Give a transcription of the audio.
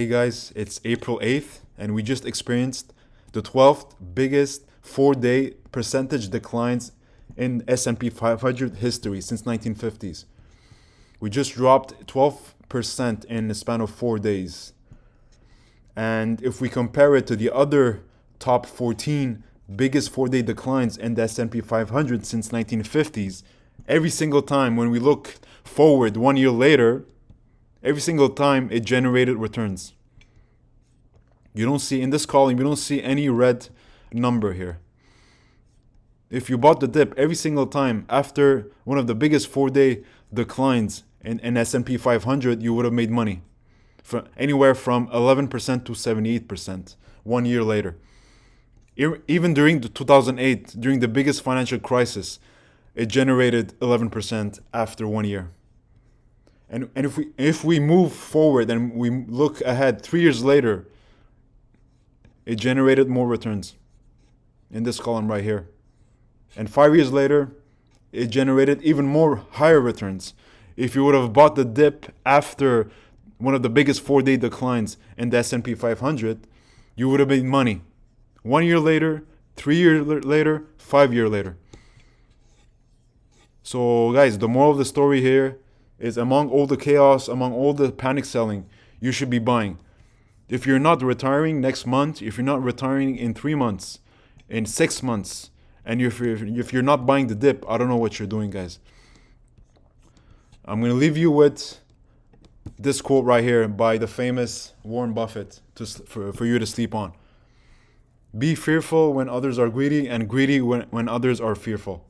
Hey guys, it's April 8th, and we just experienced the 12th biggest 4-day percentage declines in S&P 500 history since 1950s. We just dropped 12% in the span of 4 days. And if we compare it to the other top 14 biggest 4-day declines in the S&P 500 since 1950s, every single time when we look forward 1 year later, every single time it generated returns. You don't see in this column, you don't see any red number here. If you bought the dip every single time after one of the biggest 4-day declines in S&P 500, you would have made money. From anywhere from 11% to 78% 1 year later. Even during the 2008, during the biggest financial crisis, it generated 11% after 1 year. And if we move forward and we look ahead 3 years later, it generated more returns in this column right here. And 5 years later, it generated even more higher returns. If you would have bought the dip after one of the biggest 4-day declines in the S&P 500, you would have made money 1 year later, 3 years later, 5 years later. So guys, the moral of the story here is among all the chaos, among all the panic selling, you should be buying. If you're not retiring next month, if you're not retiring in 3 months, in 6 months, and if you're not buying the dip, I don't know what you're doing, guys. I'm going to leave you with this quote right here by the famous Warren Buffett for you to sleep on. Be fearful when others are greedy, and greedy when others are fearful.